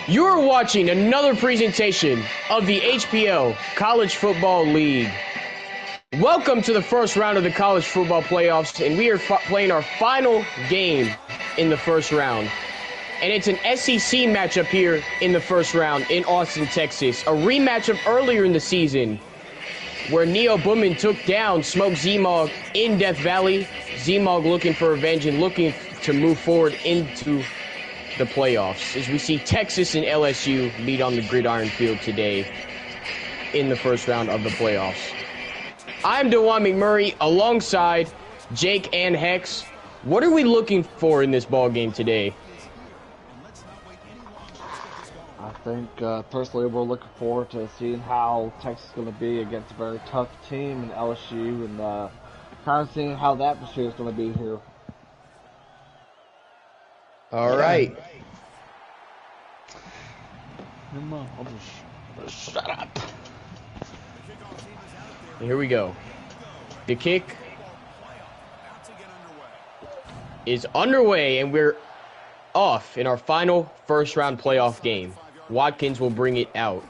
You're watching another presentation of the HPL College Football League. Welcome to the first round of the college football playoffs, and we are playing our final game in the first round. And it's an SEC matchup here in the first round in Austin, Texas. A rematch of earlier in the season where Neo Boomin took down Smoke Z-Mog in Death Valley. Z-Mog looking for revenge and looking to move forward into the playoffs as we see Texas and LSU meet on the gridiron field today in the first round of the playoffs. I'm DeJuan McMurray alongside Jake and Hex. What are we looking for in this ball game today? I think personally we're looking forward to seeing how Texas is going to be against a very tough team in LSU and kind of seeing how that atmosphere is going to be here. All right. I'll just shut up. Here we go. The kick is underway, and we're off in our final first round playoff game. Watkins will bring it out,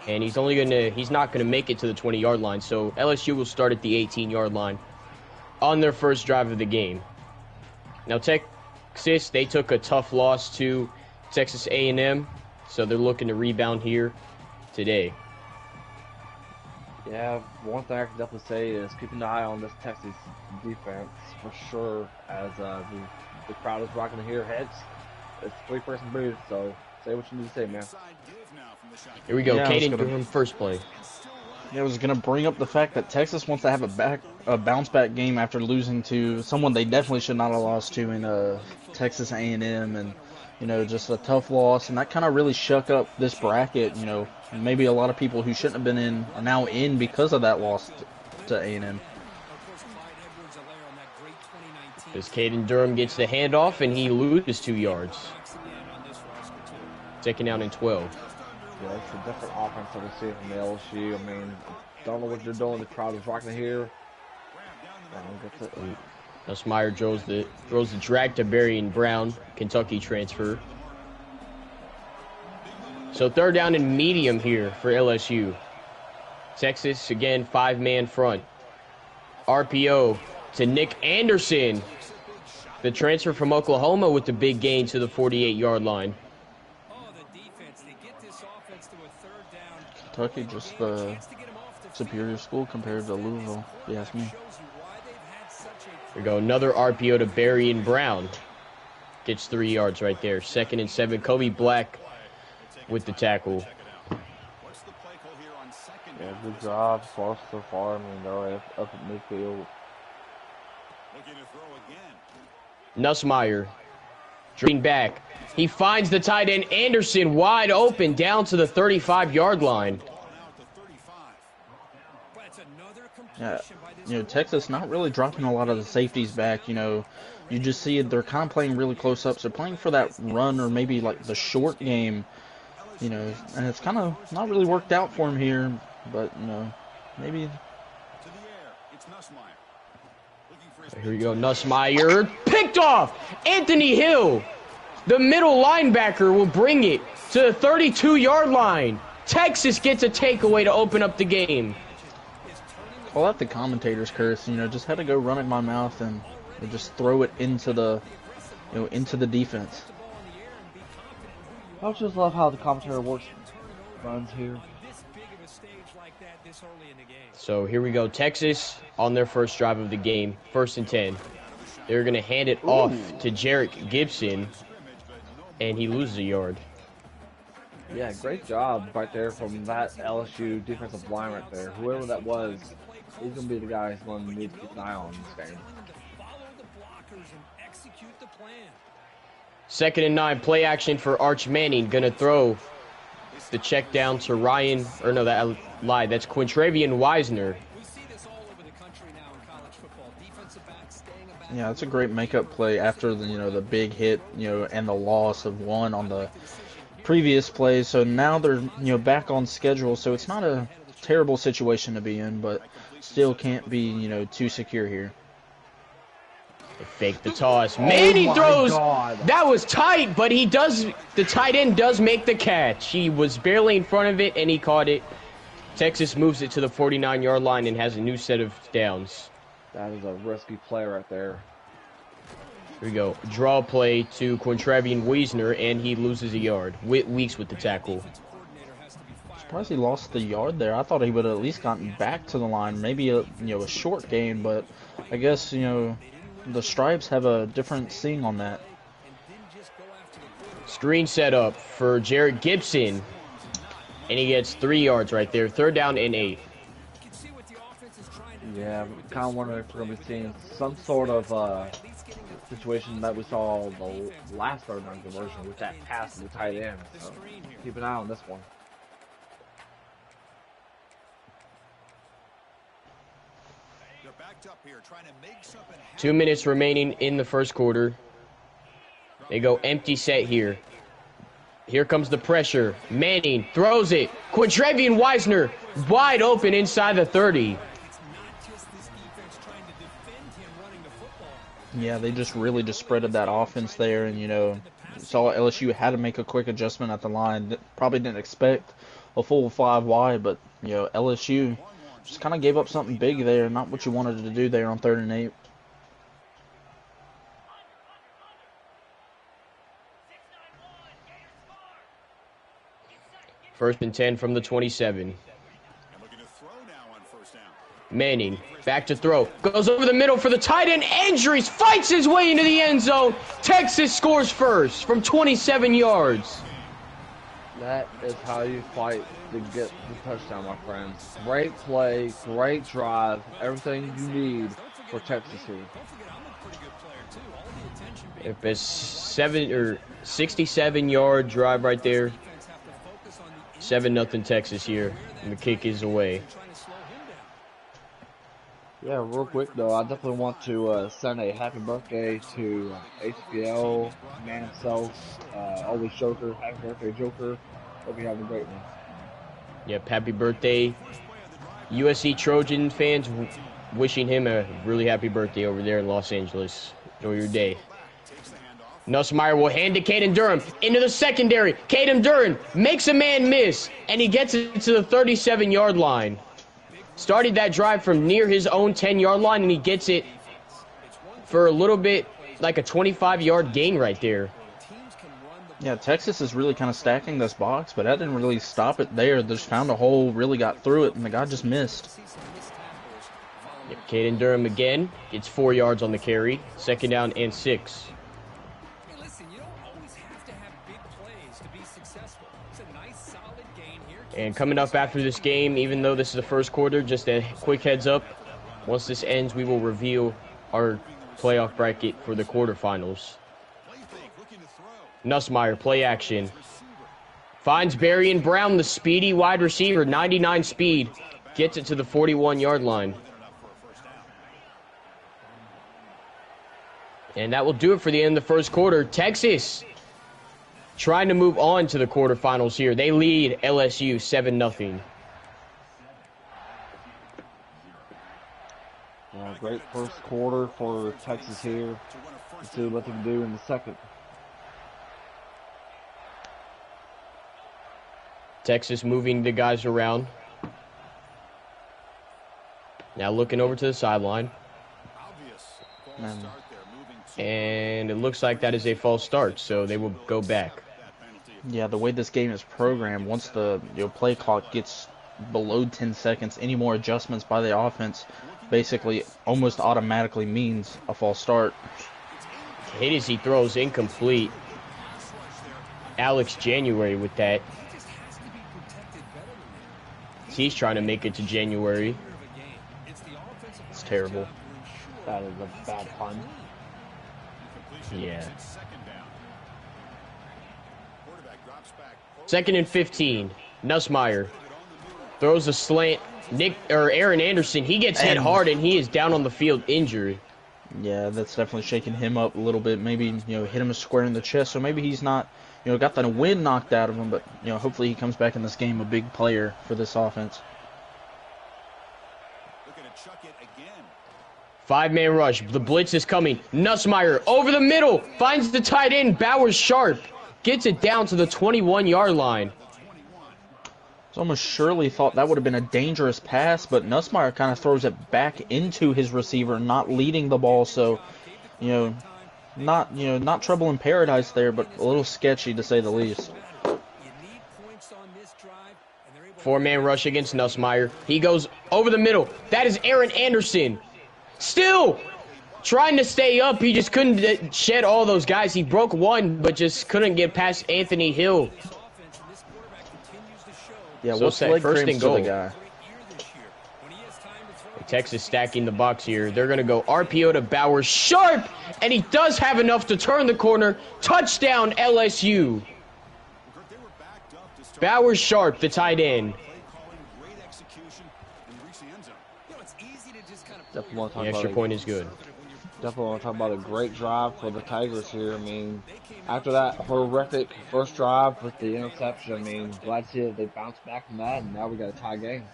and he's not gonna make it to the 20-yard line. So LSU will start at the 18-yard line on their first drive of the game. Now Texas, they took a tough loss to Texas A&M, so they're looking to rebound here today. Yeah, one thing I can definitely say is keep an eye on this Texas defense for sure, as the crowd is rocking here. Heads, it's three-person booth, so say what you need to say, man. Here we go, Caden Durham, first play. Yeah, I was going to bring up the fact that Texas wants to have a bounce-back game after losing to someone they definitely should not have lost to in Texas A&M, and, you know, just a tough loss, and that kind of really shook up this bracket. You know, maybe a lot of people who shouldn't have been in are now in because of that loss to A&M. As Caden Durham gets the handoff, and he loses 2 yards. Second down and 12. Yeah, it's a different offense that we see from the LSU. I mean, don't know what they're doing. The crowd is rocking here. Nussmeier throws the drag to Berrien Brown, Kentucky transfer. So third down and medium here for LSU. Texas, again, 5-man front. RPO to Nick Anderson, the transfer from Oklahoma, with the big gain to the 48-yard line. Kentucky just the superior school compared to Louisville, if you ask me. Here we go, another RPO to Berrien Brown. Gets 3 yards right there. Second and 7. Kobe Black with the tackle. Yeah, good job so far. I mean, they're up at midfield. Nussmeier, dreaming back. He finds the tight end Anderson wide open down to the 35-yard line. Yeah, you know, Texas not really dropping a lot of the safeties back. You know, you just see it, they're kind of playing really close up. So playing for that run or maybe like the short game, you know, and it's kind of not really worked out for him here. But, you know, maybe. Here we go, Nussmeier picked off. Anthony Hill, the middle linebacker, will bring it to the 32-yard line. Texas gets a takeaway to open up the game. Call out the commentator's curse. You know, just had to go run it in my mouth and just throw it into the, you know, into the defense. I just love how the commentator runs here. So here we go, Texas on their first drive of the game, 1st and 10. They're going to hand it off to Jarek Gibson, and he loses a yard. Yeah, great job right there from that LSU defensive line right there. Whoever that was, he's going to be the guy who's going to need to keep an eye on this game. 2nd and 9, play action for Arch Manning. Going to throw the check down to Ryan, or no, that I lied. That's Quintravian Wisner. Yeah, it's a great makeup play after the, you know, the big hit, you know, and the loss of one on the previous play. So now they're, you know, back on schedule. So it's not a terrible situation to be in, but still can't be, you know, too secure here. They fake the toss. Manning throws. God. That was tight, but he does. The tight end does make the catch. He was barely in front of it, and he caught it. Texas moves it to the 49-yard line and has a new set of downs. That is a risky play right there. Here we go. Draw play to Quintravian Wiesner, and he loses a yard. Weeks with the tackle. Surprised he lost the yard there. I thought he would have at least gotten back to the line. Maybe a short gain, but I guess the Stripes have a different seeing on that. Screen set up for Jarrett Gibson, and he gets 3 yards right there. 3rd down and 8. Yeah, I'm kind of wondering if we're going to be seeing some sort of situation that we saw the last third down conversion with that pass to the tight end. So keep an eye on this one. 2 minutes remaining in the first quarter. They go empty set here. Here comes the pressure. Manning throws it. Quintravian Wiesner wide open inside the 30. Yeah, they just really just spreaded that offense there, and saw LSU had to make a quick adjustment at the line. Probably didn't expect a full 5 wide, but LSU just kind of gave up something big there, not what you wanted to do there on 3rd and 8. First and 10 from the 27. Manning, back to throw. Goes over the middle for the tight end. Andrews fights his way into the end zone. Texas scores first from 27 yards. That is how you fight to get the touchdown, my friends. Great play, great drive, everything you need for Texas here. If it's 67-yard drive right there. 7-0 Texas here, and the kick is away. Yeah, real quick though, I definitely want to send a happy birthday to HBL, man himself, always Joker. Happy birthday, Joker. Hope you're having a great one. Yep, happy birthday. USC Trojan fans wishing him a really happy birthday over there in Los Angeles. Enjoy your day. Nussmeier will hand to Caden Durham into the secondary. Caden Durham makes a man miss, and he gets it to the 37-yard line. Started that drive from near his own 10-yard line, and he gets it for a little bit like a 25-yard gain right there. Yeah, Texas is really kind of stacking this box, but that didn't really stop it there. They just found a hole, really got through it, and the guy just missed. Yep, Caden Durham again gets 4 yards on the carry. 2nd down and 6. And coming up after this game, even though this is the first quarter, just a quick heads up. Once this ends, we will reveal our playoff bracket for the quarterfinals. Nussmeier, play action. Finds Barry and Brown, the speedy wide receiver, 99 speed. Gets it to the 41-yard line. And that will do it for the end of the first quarter. Texas trying to move on to the quarterfinals here. They lead LSU 7-0. Great first quarter for Texas here. Let's see what they can do in the second. Texas moving the guys around. Now looking over to the sideline. And it looks like that is a false start, so they will go back. Yeah, the way this game is programmed, once the play clock gets below 10 seconds, any more adjustments by the offense basically almost automatically means a false start. Hit as he throws incomplete. Alex January with that. He's trying to make it to January. It's terrible. That is a bad pun. Yeah. 2nd and 15. Nussmeier throws a slant. Aaron Anderson, he gets hit hard and he is down on the field injured. Yeah, that's definitely shaking him up a little bit. Maybe, hit him square in the chest. So maybe he's not, got the wind knocked out of him. But, hopefully he comes back in this game a big player for this offense. 5-man rush. The blitz is coming. Nussmeier over the middle. Finds the tight end. Bowers sharp. Gets it down to the 21-yard line. So almost surely thought that would have been a dangerous pass, but Nussmeier kind of throws it back into his receiver, not leading the ball. So, not trouble in paradise there, but a little sketchy to say the least. 4-man rush against Nussmeier. He goes over the middle. That is Aaron Anderson. Still trying to stay up. He just couldn't shed all those guys. He broke one, but just couldn't get past Anthony Hill. Yeah, So what's set leg first cramps and to goal. the guy? Texas stacking the box here. They're going to go RPO to Bowers. Sharp! And he does have enough to turn the corner. Touchdown, LSU. Bowers Sharp, the tight end. Definitely want to talk The extra about point is good. Definitely want to talk about a great drive for the Tigers here. I mean, after that horrific first drive with the interception, I mean, glad to see that they bounced back from that, and now we got a tie game.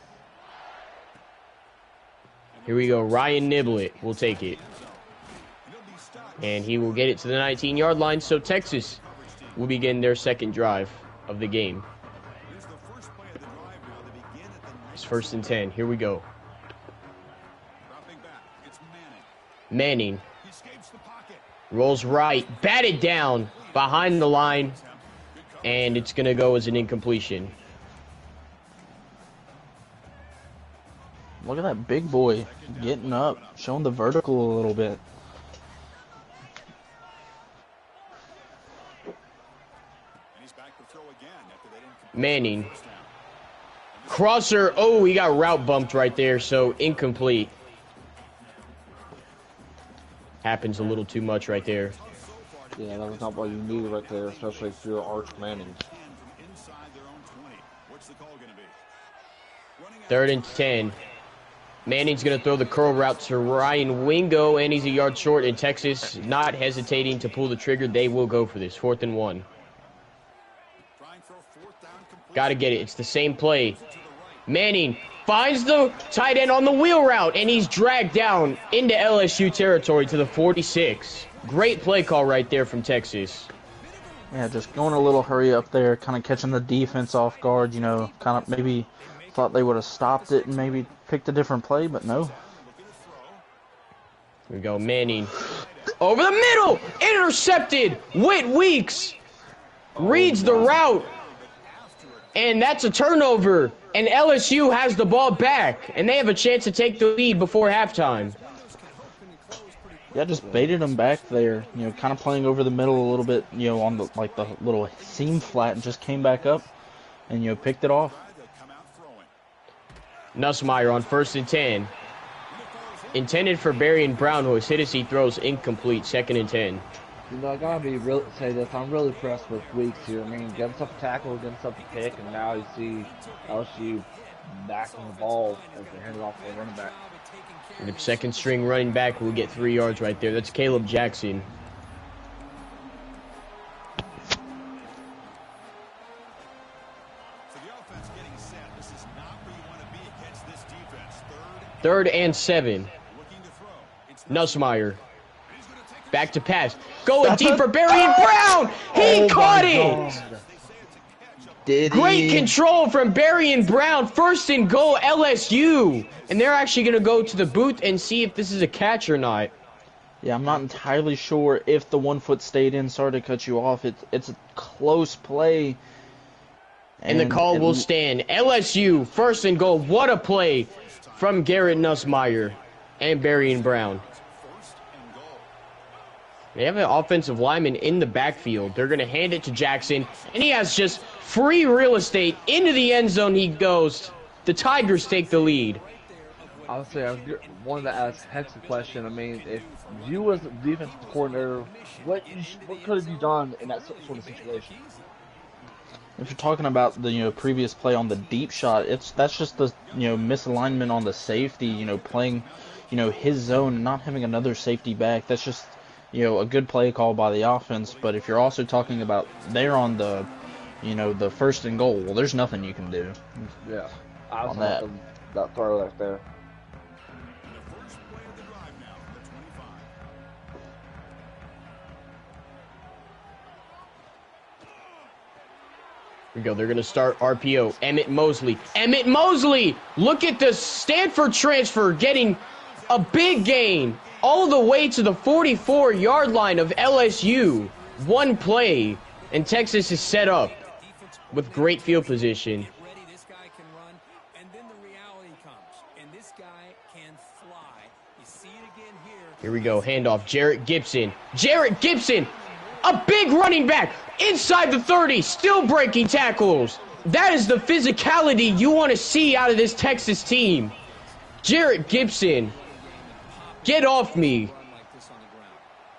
Here we go. Ryan Niblett will take it. And he will get it to the 19-yard line. So Texas will begin their second drive of the game. It's 1st and 10. Here we go. Manning rolls right, batted down behind the line, and it's going to go as an incompletion. Look at that big boy getting up, showing the vertical a little bit. Manning. Crosser. Oh, he got route bumped right there, so incomplete. Happens a little too much right there. Yeah, that was not what you needed right there, especially if you're Arch Manning. 3rd and 10. Manning's going to throw the curl route to Ryan Wingo, and he's a yard short. And Texas not hesitating to pull the trigger. They will go for this. 4th and 1. Got to get it. It's the same play. Manning finds the tight end on the wheel route, and he's dragged down into LSU territory to the 46. Great play call right there from Texas. Yeah, just going a little hurry up there, kind of catching the defense off guard, kind of maybe thought they would have stopped it and maybe picked a different play, but no. Here we go, Manning. Over the middle! Intercepted! Whit Weeks reads the route, and that's a turnover. And LSU has the ball back, and they have a chance to take the lead before halftime. Yeah, just baited them back there, kind of playing over the middle a little bit, on the the little seam flat, and just came back up and picked it off. Nussmeier on 1st and 10. Intended for Berrien Brown, who has hit as he throws incomplete. 2nd and 10. I gotta say this. I'm really impressed with Weeks here. I mean, getting stuff to tackle, getting stuff to pick, and now you see LSU back on the ball as they hand it off to the running back. And the second string running back will get 3 yards right there. That's Caleb Jackson. Third and 7. Nussmeier. Back to pass. Going deep for Berrien Brown. He caught it. Did Great he? control from Berrien Brown. 1st and goal, LSU. And they're actually going to go to the booth and see if this is a catch or not. Yeah, I'm not entirely sure if the 1 foot stayed in. Sorry to cut you off. It's a close play. And the call will stand. LSU, 1st and goal. What a play from Garrett Nussmeier and Berrien Brown. They have an offensive lineman in the backfield. They're going to hand it to Jackson, and he has just free real estate. Into the end zone he goes. The Tigers take the lead. Honestly, I wanted to ask Hex a question. I mean, if you was the defensive coordinator, what could have you done in that sort of situation? If you're talking about the previous play on the deep shot, that's just the misalignment on the safety. Playing his zone, not having another safety back. That's just a good play call by the offense. But if you're also talking about they're on the the 1st and goal, well, there's nothing you can do. Yeah, I on that. that throw right there. we go. They're going to start RPO. Emmett Mosley. Emmett Mosley! Look at the Stanford transfer getting a big gain all the way to the 44-yard line of LSU. One play, and Texas is set up with great field position. Here we go. Handoff. Jarrett Gibson. Jarrett Gibson! A big running back inside the 30, still breaking tackles. That is the physicality you want to see out of this Texas team. Jarrett Gibson, get off me.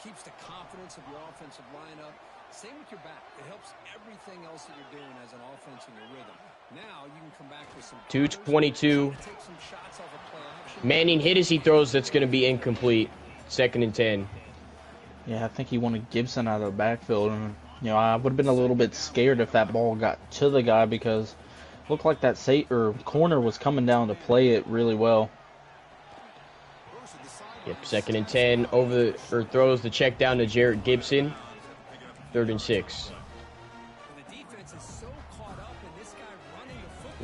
Keeps the confidence of your offensive lineup. Same with your back. It helps everything else that you're doing as an offense in your rhythm. Now you can come back with some 222. Manning hit as he throws. That's going to be incomplete. 2nd and 10. Yeah, I think he wanted Gibson out of the backfield, and I would have been a little bit scared if that ball got to the guy because it looked like that corner was coming down to play it really well. Yep, 2nd and 10. Throws the check down to Jarrett Gibson. 3rd and 6.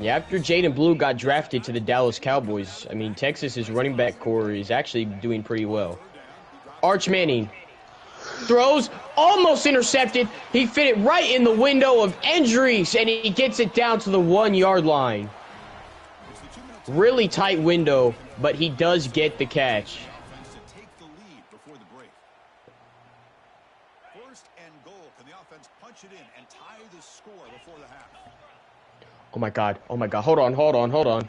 Yeah, after Jaden Blue got drafted to the Dallas Cowboys, I mean, Texas's running back core is actually doing pretty well. Arch Manning throws, almost intercepted. He fit it right in the window of Endries, and he gets it down to the 1-yard line. Really tight window, but he does get the catch. Oh my God. Oh my God. Hold on.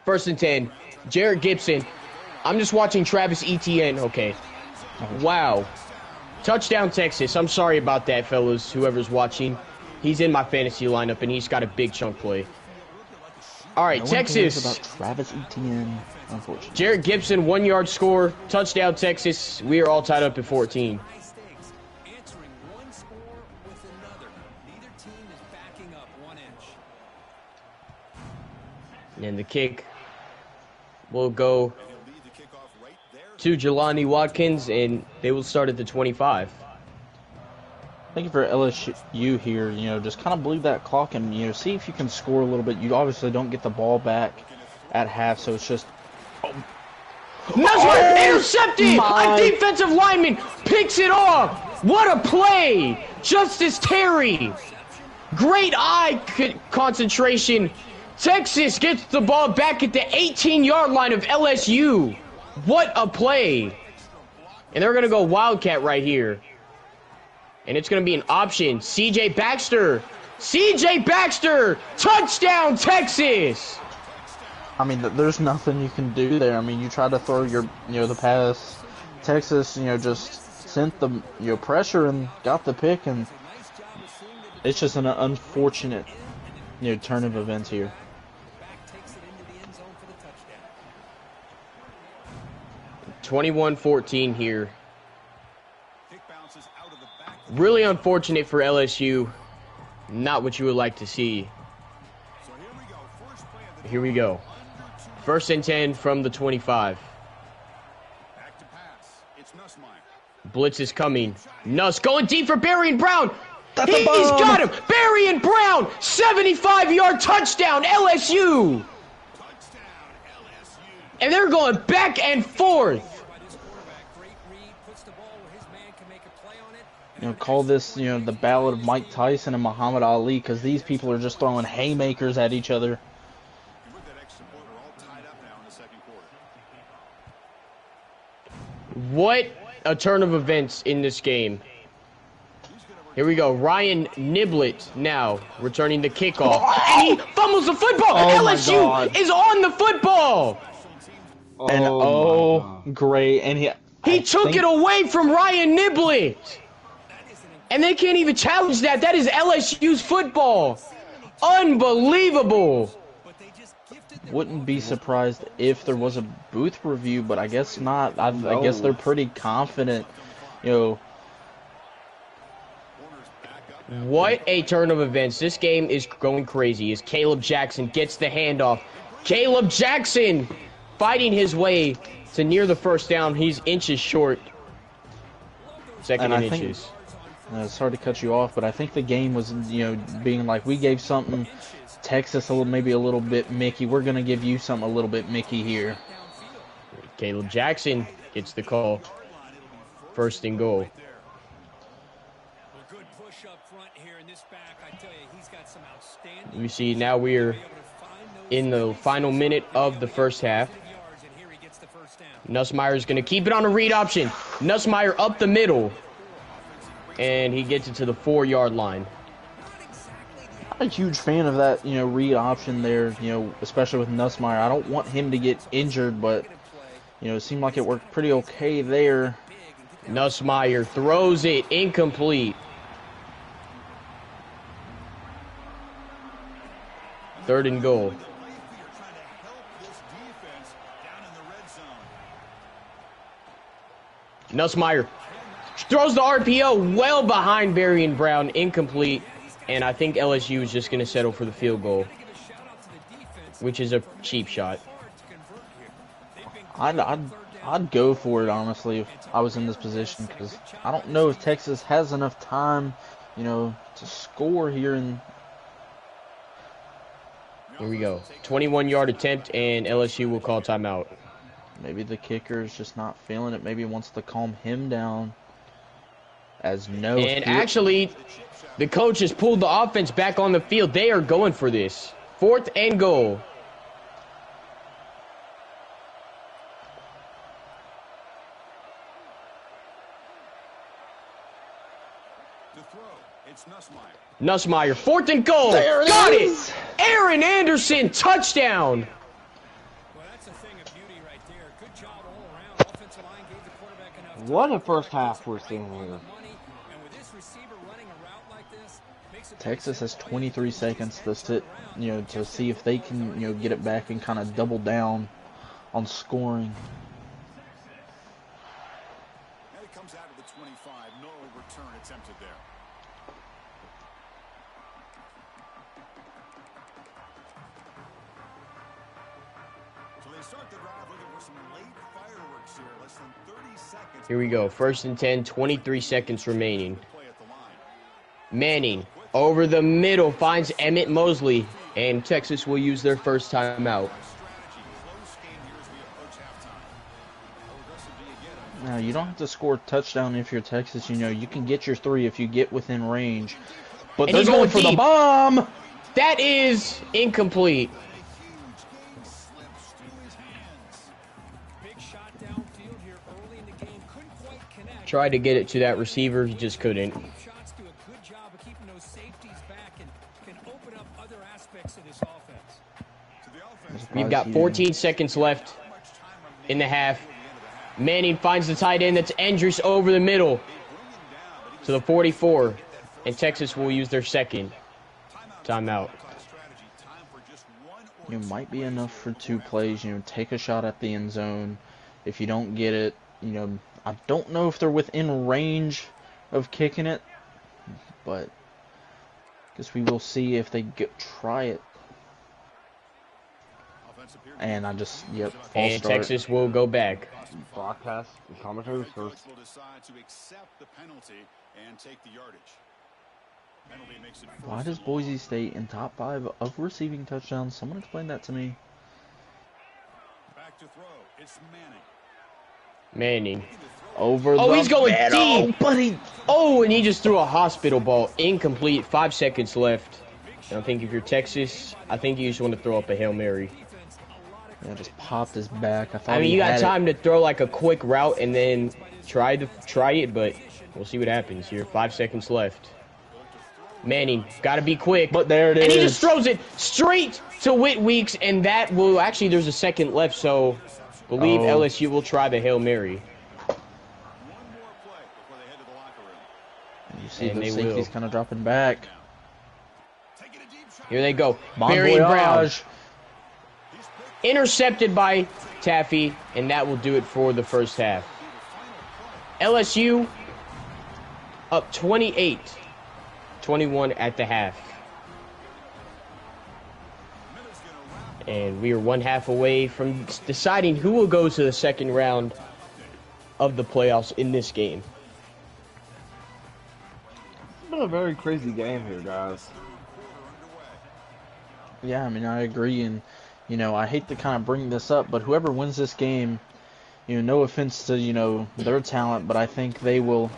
1st and 10. Jarrett Gibson. I'm just watching Travis Etienne. Okay. Wow. Touchdown, Texas. I'm sorry about that, fellas, whoever's watching. He's in my fantasy lineup, and he's got a big chunk play. All right, Texas. About Travis Etienne, unfortunately. Jarrett Gibson, 1-yard score. Touchdown, Texas. We are all tied up at 14. And the kick will go to Jelani Watkins, and they will start at the 25. Thank you for LSU here. Just kind of bleed that clock and, see if you can score a little bit. You obviously don't get the ball back at half, so it's just... Intercepted! A defensive lineman picks it off! What a play! Justice Terry! Great eye concentration. Texas gets the ball back at the 18-yard line of LSU. What a play. And they're going to go Wildcat right here. And it's going to be an option. C.J. Baxter. C.J. Baxter. Touchdown, Texas. I mean, there's nothing you can do there. I mean, you try to throw the pass. Texas, just sent the, pressure and got the pick. And it's just an unfortunate, turn of events here. 21-14 here. Really unfortunate for LSU. Not what you would like to see. Here we go. 1st and 10 from the 25. Blitz is coming. Nuss going deep for Barry and Brown. He's got him. Barry and Brown. 75-yard touchdown, LSU. And they're going back and forth. Call this, the Ballad of Mike Tyson and Muhammad Ali, because these people are just throwing haymakers at each other. What a turn of events in this game. Here we go. Ryan Niblett now returning the kickoff. And he fumbles the football. LSU is on the football. And great. And he took it away from Ryan Niblett. And they can't even challenge that. That is LSU's football. Unbelievable. Wouldn't be surprised if there was a booth review, but I guess not. I guess they're pretty confident, What a turn of events. This game is going crazy as Caleb Jackson gets the handoff. Caleb Jackson fighting his way to near the 1st down. He's inches short. 2nd and inches. It's hard to cut you off, but I think the game was, being like we gave something Texas maybe a little bit Mickey. We're gonna give you something a little bit Mickey here. Caleb Jackson gets the call. First and goal. You see, now we're in the final minute of the first half. Nussmeier's going to keep it on a read option. Nussmeier up the middle. And he gets it to the 4-yard line. I'm a huge fan of that, read option there, especially with Nussmeier. I don't want him to get injured, but, it seemed like it worked pretty okay there. Nussmeier throws it incomplete. Third and goal. Nussmeier throws the RPO well behind Berry and Brown, incomplete, and I think LSU is just going to settle for the field goal, which is a cheap shot. I'd go for it, honestly, if I was in this position, because I don't know if Texas has enough time, to score here. Here we go. 21-yard attempt, and LSU will call timeout. Maybe the kicker is just not feeling it. Maybe he wants to calm him down. And actually, the coach has pulled the offense back on the field. They are going for this. 4th and goal. Nussmeier, 4th and goal. Got it! Aaron Anderson, touchdown! What a first half we're seeing here. Texas has 23 seconds to sit, to see if they can, get it back and kind of double down on scoring. And it comes out of the 25. No return attempted there. So they start the drive looking for some late fireworks here. Less than 30 seconds. Here we go. 1st and 10, 23 seconds remaining. Manning over the middle finds Emmett Mosley, and Texas will use their first timeout. Now, you don't have to score a touchdown if you're Texas. You can get your 3 if you get within range. But they're going for the bomb! That is incomplete. Tried to get it to that receiver, he just couldn't. We've got 14 seconds left in the half. Manning finds the tight end. That's Andrews over the middle to the 44. And Texas will use their second timeout. Might be enough for 2 plays. Take a shot at the end zone. If you don't get it, I don't know if they're within range of kicking it. But I guess we will see if they try it. And I just, false and start. Texas will go back. Broadcast and commentators first. Will decide to accept the penalty and take the yardage. Penalty makes it Why does Boise State in top 5 of receiving touchdowns? Someone explain that to me. Back to throw. It's Manning. Manning. Over the he's going middle, deep. Buddy. Oh, and he just threw a hospital ball. Incomplete. 5 seconds left. And I think if you're Texas, I think you just want to throw up a Hail Mary. Yeah, just popped his back. I mean, you got time to throw like a quick route and then try it, but we'll see what happens here. 5 seconds left. Manning, got to be quick. But there it is. And he just throws it straight to Whit Weeks, and that will actually, there's a second left, so believe LSU will try the Hail Mary. And you see the safeties kind of dropping back. Here they go. Bon Berry and Brown. voyage. Intercepted by Taffy, and that will do it for the first half. LSU up 28-21 at the half. And we are 1 half away from deciding who will go to the second round of the playoffs in this game. been a very crazy game here, guys. Yeah, I mean, I agree, and I hate to kind of bring this up, but whoever wins this game, no offense to their talent, but I think they will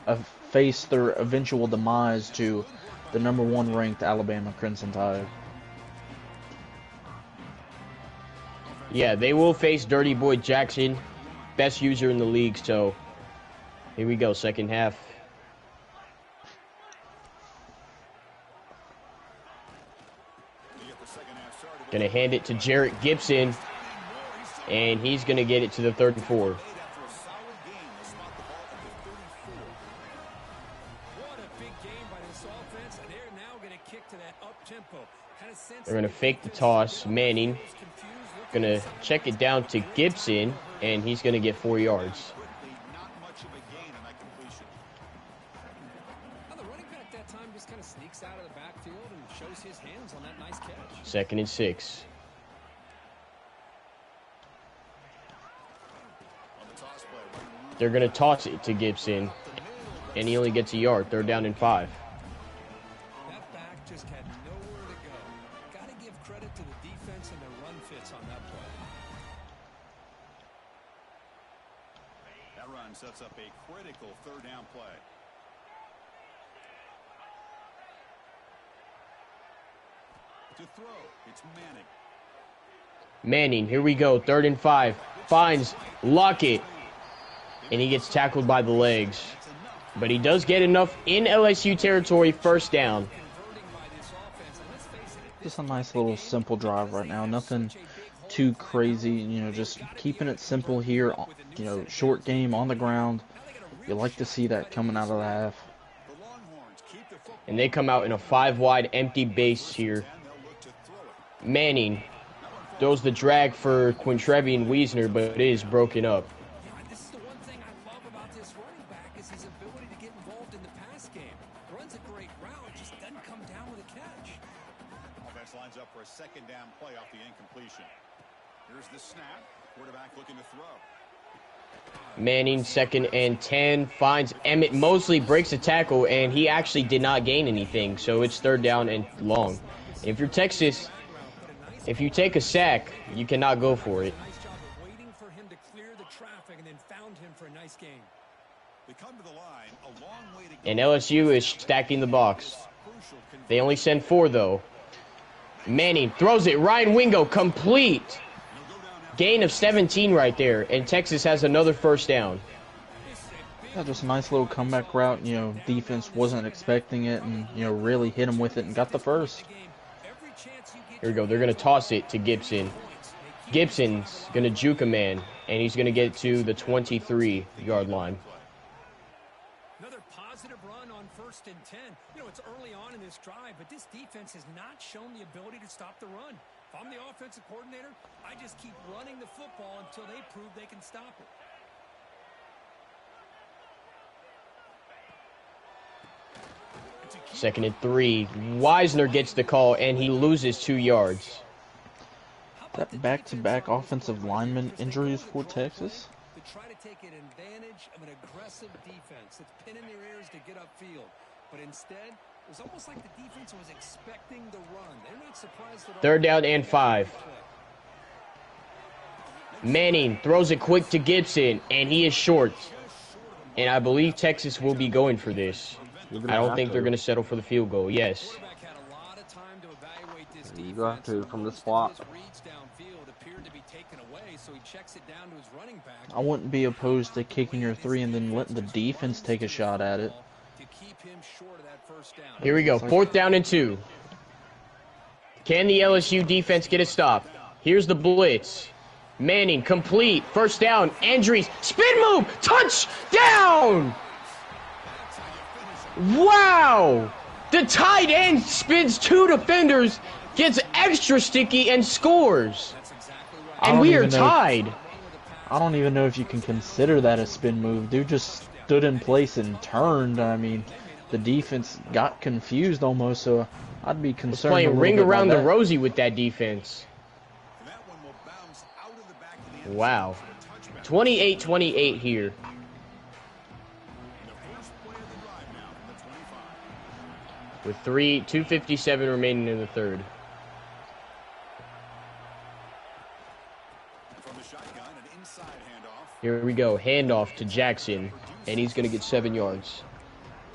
face their eventual demise to the #1 ranked Alabama Crimson Tide. Yeah, they will face Dirty Boy Jackson, best user in the league. So here we go, second half. Gonna hand it to Jarrett Gibson, and he's gonna get it to the 3rd and 4. They're gonna fake the toss. Manning gonna check it down to Gibson, and he's gonna get 4 yards. Second and 6. They're going to toss it to Gibson, and he only gets a yard. 3rd down and 5. That back just had nowhere to go. Got to give credit to the defense and their run fits on that play. That run sets up a critical 3rd down play. To throw, it's Manning. Manning, here we go. 3rd and 5. Finds Lockett, and he gets tackled by the legs. But he does get enough in LSU territory, 1st down. Just a nice little simple drive right now. Nothing too crazy, just keeping it simple here. Short game on the ground. You like to see that coming out of the half. And they come out in a 5-wide empty base here. Manning throws the drag for Quintrevian Wiesner, but it is broken up. This is the one thing I love about this running back is his ability to get involved in the pass game. Runs a great route, just doesn't come down with a catch. Offense lines up for a 2nd down play off the incompletion. Here's the snap. Quarterback looking to throw. Manning, 2nd and 10, finds Emmett Mosley, breaks the tackle, and he actually did not gain anything, so it's 3rd down and long. And if you're Texas, if you take a sack, you cannot go for it. Nice job of waiting for him to clear the traffic and then found him for a nice game. They come to the line, a long way to go. And LSU is stacking the box. They only send 4, though. Manning throws it. Ryan Wingo, complete. Gain of 17 right there, and Texas has another 1st down. Yeah, just a nice little comeback route. Defense wasn't expecting it, and really hit him with it and got the 1st. Here we go. They're going to toss it to Gibson. Gibson's going to juke a man, and he's going to get it to the 23-yard line. Another positive run on 1st and 10. It's early on in this drive, but this defense has not shown the ability to stop the run. If I'm the offensive coordinator, I just keep running the football until they prove they can stop it. 2nd and 3. Wiesner gets the call, and he loses 2 yards. That back-to-back offensive lineman injuries for Texas. To try to take an advantage of an aggressive defense that's pinning their ears to get upfield. But instead, it was almost like the defense was expecting the run. They're not surprised at all. 3rd down and 5. Manning throws it quick to Gibson, and he is short. And I believe Texas will be going for this. I don't think they're going to settle for the field goal. Yes. You got to from the spot. I wouldn't be opposed to kicking your 3 and then letting the defense take a shot at it. Here we go. 4th down and 2. Can the LSU defense get a stop? Here's the blitz. Manning, complete. 1st down. Andrews, spin move. Touchdown! Wow! The tight end spins 2 defenders, gets extra sticky, and scores. And we are tied. I don't even know if you can consider that a spin move. Dude just stood in place and turned. I mean, the defense got confused almost, so I'd be concerned. Playing ring around the rosy with that defense. Wow. 28-28 here. with 2:57 remaining in the third. From the shotgun, an inside handoff. Here we go. Handoff to Jackson, and he's going to get 7 yards.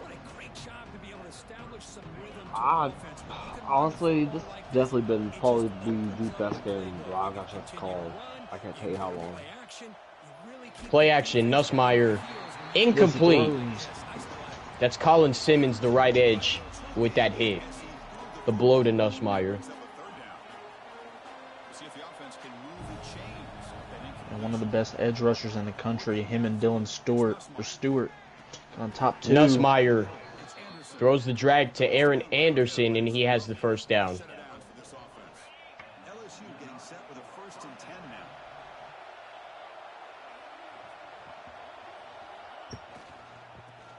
What a great job to be able to establish some rhythm to Ah, the offense. honestly, this definitely been probably the best game I've got a chance to call. I can't tell you how long. Play action, you really keep Play action, Nussmeier, incomplete. That's Colin Simmons, the right edge, with that hit. The blow to Nussmeier. See if the offense can move the chains. And one of the best edge rushers in the country, him and Dylan Stewart on top 2. Nussmeier throws the drag to Aaron Anderson, and he has the first down. LSU getting set with a 1st and 10 now.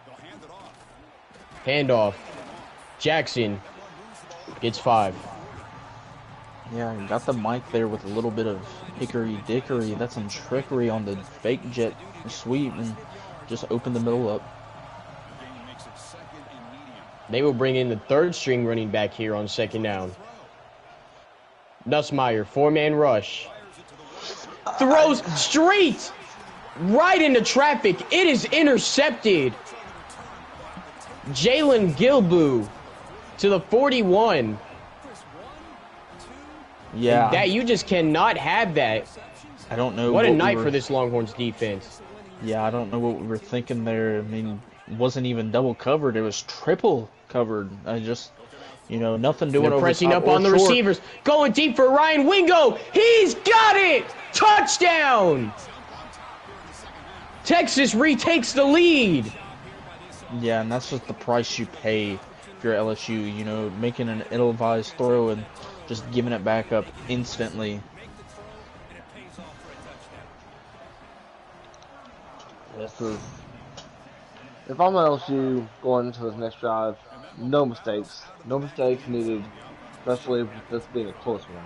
They'll hand it off. Handoff. Jackson gets 5. Yeah, got the mic there with a little bit of hickory dickory. That's some trickery on the fake jet sweep and just opened the middle up. Gain makes it 2nd and medium. They will bring in the 3rd string running back here on 2nd down. Nussmeier, 4-man rush. Throws straight right into traffic. It is intercepted. Jalen Gilboo to the 41. Yeah, That you just cannot have that. I don't know. What a we night were- for this Longhorns defense. Yeah, I don't know what we were thinking there. I mean, it wasn't even double covered. It was triple covered. I just, nothing doing They're over pressing top up or on the short. receivers. Going deep for Ryan Wingo. He's got it. Touchdown. Texas retakes the lead. Yeah, and that's just the price you pay if you're LSU. Making an ill-advised throw and just giving it back up instantly. This is. If I'm LSU going into this next drive, no mistakes. No mistakes needed, especially with this being a close one.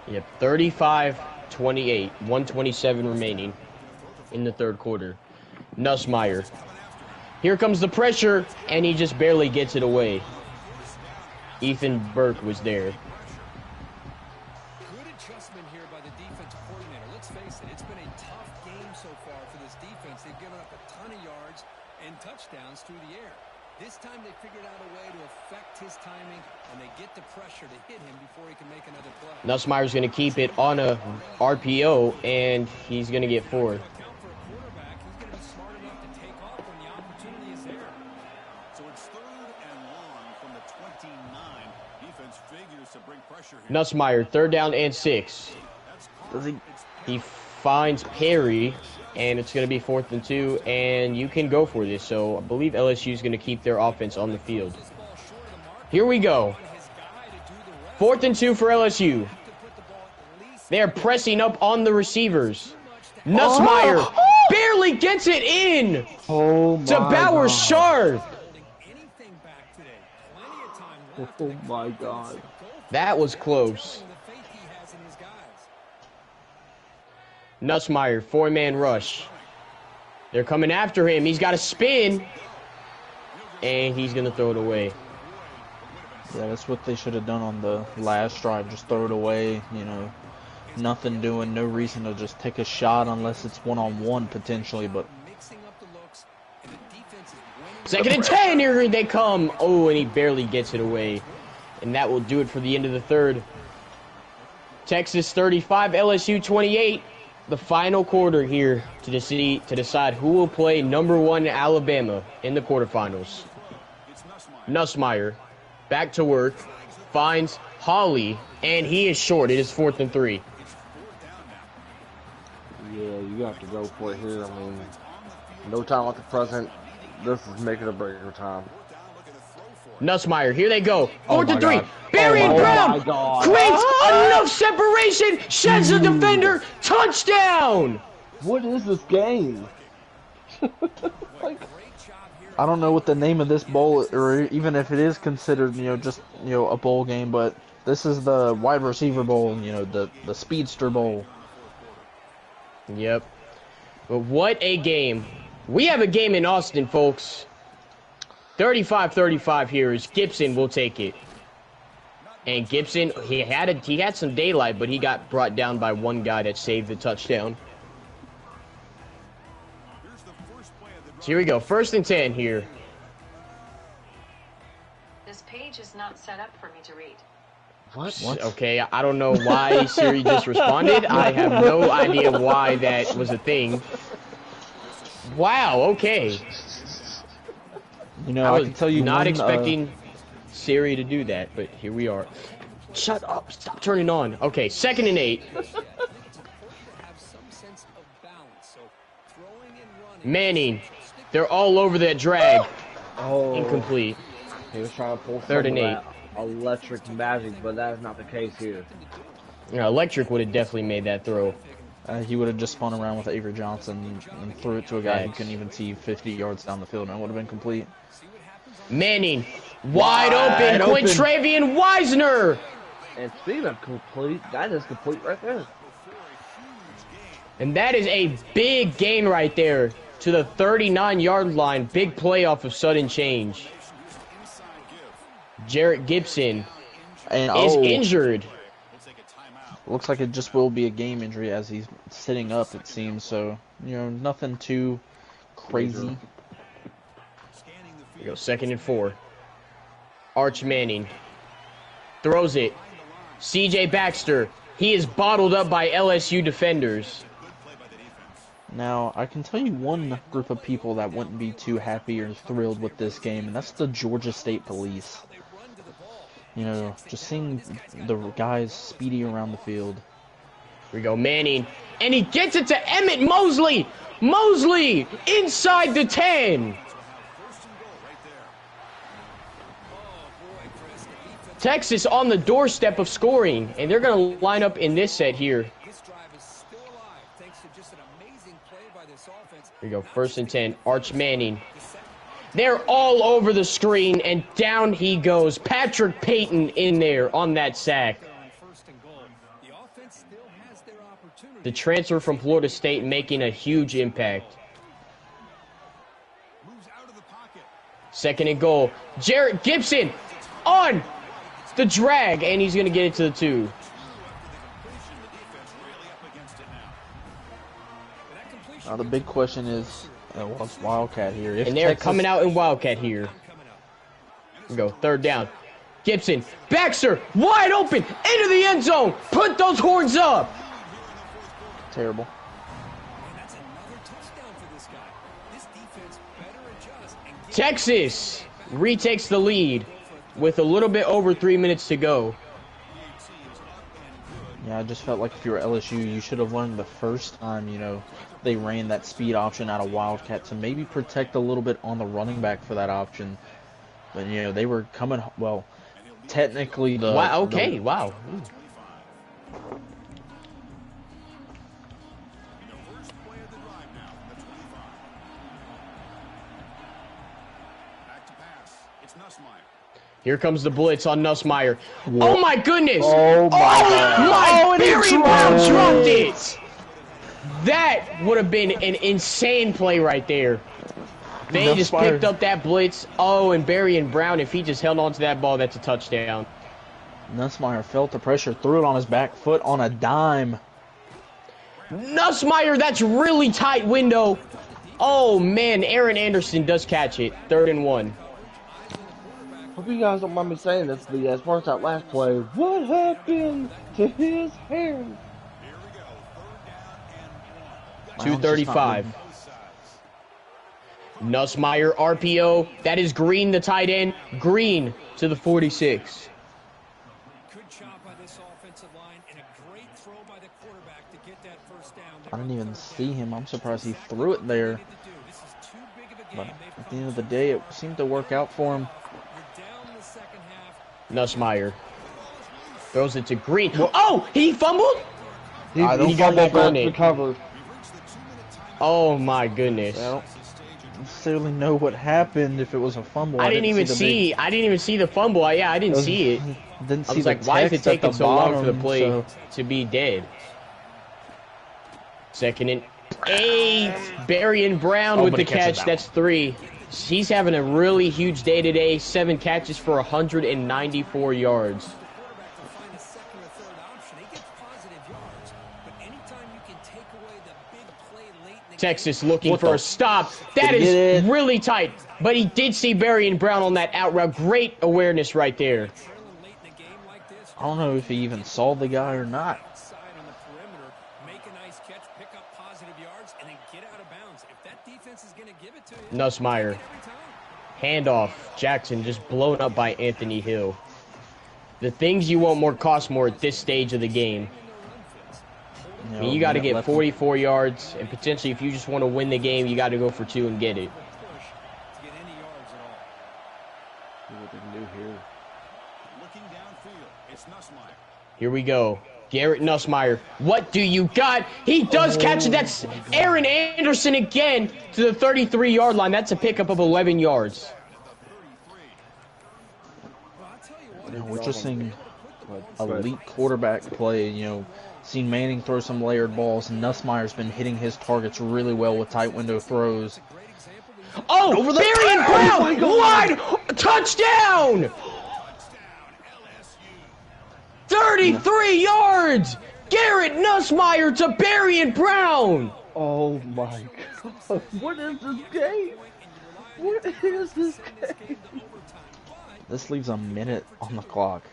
Yep, 35-28, 127 remaining in the third quarter. Nussmeier. Here comes the pressure, and he just barely gets it away. Ethan Burke was there. Good adjustment here by the defensive coordinator. Let's face it, it's been a tough game so far for this defense. They've given up a ton of yards and touchdowns through the air. This time they figured out a way to affect his timing, and they get the pressure to hit him before he can make another play. Nussmeier's going to keep it on a RPO, and he's going to get 4. Count for a quarterback, he's going to be smart enough to take off when the opportunity is there. So it's 3rd and long from the 29. Defense figures to bring pressure here. Nussmeier, 3rd down and 6. Does he? He finds Perry, and it's going to be 4th and 2, and you can go for this. So I believe LSU is going to keep their offense on the field. Here we go. 4th and 2 for LSU. They are pressing up on the receivers. Nussmeier barely gets it in Oh to Bauer Sharp. Anything back today. Plenty of time left. Oh my God. That was close. The faith he has in his guys. Nussmeier, 4-man rush. They're coming after him. He's got a spin, and he's going to throw it away. Yeah, that's what they should have done on the last drive. Just throw it away. Nothing doing. No reason to just take a shot unless it's one-on-one potentially. But Mixing up the looks, and the defense is 2nd winning. and 10, here they come. Oh, and he barely gets it away. And that will do it for the end of the third. Texas 35, LSU 28. The final quarter here to decide who will play number 1 Alabama in the quarterfinals. Nussmeier, back to work, finds Hawley, and he is short. It is 4th and 3. Yeah, you have to go for it here. I mean, no time like the present. This is making or breaking time. Nussmeier, here they go. 4th my and 3. God. Barry Oh Brown my God. creates enough separation, sheds the defender, touchdown. What is this game? I don't know what the name of this bowl, or even if it is considered, just a bowl game. But this is the wide receiver bowl, the speedster bowl. Yep. But what a game. We have a game in Austin, folks. 35-35 here is Gibson will take it. And Gibson, he had some daylight, but he got brought down by one guy that saved the touchdown. So here we go, 1st and 10 here. This page is not set up for me to read. What? Okay, I don't know why Siri just responded. I have no idea why that was a thing. Wow, okay. You know, I I was can tell you not one, expecting Siri to do that, but here we are. Shut up, stop turning on. Okay, 2nd and 8. Manning, they're all over that drag. Oh, Incomplete. he was trying to pull 3rd and 8. electric magic, but that is not the case here. Yeah, Electric would have definitely made that throw. he would have just spun around with Avery Johnson and threw it to a guy who Thanks. couldn't even see 50 yards down the field, and it would have been complete. Manning, wide open, Quintravian Wisner. And speaking of complete, that is complete right there. And that is a big gain right there to the 39-yard line. Big play off of sudden change. Jarrett Gibson And is injured. looks like it just will be a game injury as he's sitting up, it seems. So, you know, nothing too crazy. Here we go, 2nd and 4. Arch Manning throws it. CJ Baxter, he is bottled up by LSU defenders. Now, I can tell you one group of people that wouldn't be too happy or thrilled with this game, and that's the Georgia State Police. You know, just seeing the guys speedy around the field. Here we go, Manning, and he gets it to Emmett Mosley. Mosley inside the 10. Texas on the doorstep of scoring, and they're going to line up in this set here. Here we go, 1st and 10, Arch Manning. They're all over the screen, and down he goes. Patrick Payton in there on that sack. The transfer from Florida State making a huge impact. 2nd and goal. Jarrett Gibson on the drag, and he's going to get it to the 2. Now, the big question is, what's Wildcat here? If And they're Texas... coming out in Wildcat here. Here we go, 3rd down. Gibson, Baxter, wide open, into the end zone. Put those horns up. Terrible. Texas retakes the lead with a little bit over 3 minutes to go. Yeah, I just felt like if you were LSU, you should have learned the first time, you know, they ran that speed option out of Wildcat to maybe protect a little bit on the running back for that option. But, you know, they were coming, well, technically the... Wow, okay, wow. Ooh. Here comes the blitz on Nussmeier. Oh my goodness! Oh my God! My Barry Brown dropped it! That would have been an insane play right there. They just picked up that blitz. Oh, and Barry and Brown, if he just held on to that ball, that's a touchdown. Nussmeier felt the pressure, threw it on his back foot on a dime. Nussmeier, that's really tight window. Oh man, Aaron Anderson does catch it. 3rd and 1. Hope you guys don't mind me saying this, but as far as that last play, what happened to his hair? 2:35. Nussmeier RPO. That is Green, the tight end. Green to the 46. Good job by this offensive line and a great throw by the quarterback to get that first down. I didn't even see him. I'm surprised he threw it there. But at the end of the day, it seemed to work out for him. Nussmeier throws it to Green. Oh, he fumbled? He got back on it. Recovered. Oh my goodness. I don't necessarily know what happened if it was a fumble. I didn't even see the fumble. I didn't see it. Didn't see I was the like, why is it text at taking the so long for the bottom, play so- to be dead? 2nd and 8. Barry and Brown with the Nobody catches catch. that That's 3. He's having a really huge day today. 7 catches for 194 yards. Texas looking for a stop. That is really tight. But he did see Berrien Brown on that out route. Great awareness right there. I don't know if he even saw the guy or not. Nussmeier. Handoff. Jackson just blown up by Anthony Hill. The things you want more cost more at this stage of the game. I mean, you got to get 44 yards, and potentially if you just want to win the game, you got to go for 2 and get it. Here we go. Garrett Nussmeier. What do you got? He does catch it. That's Aaron Anderson again to the 33-yard line. That's a pickup of 11 yards. We're just seeing elite quarterback play, seen Manning throw some layered balls, and Nussmeier's been hitting his targets really well with tight window throws. Oh, Berrien Brown! Wide touchdown! 33 yards! Garrett Nussmeier to Berrien Brown! Oh my God. What is this game? What is this game? This leaves a minute on the clock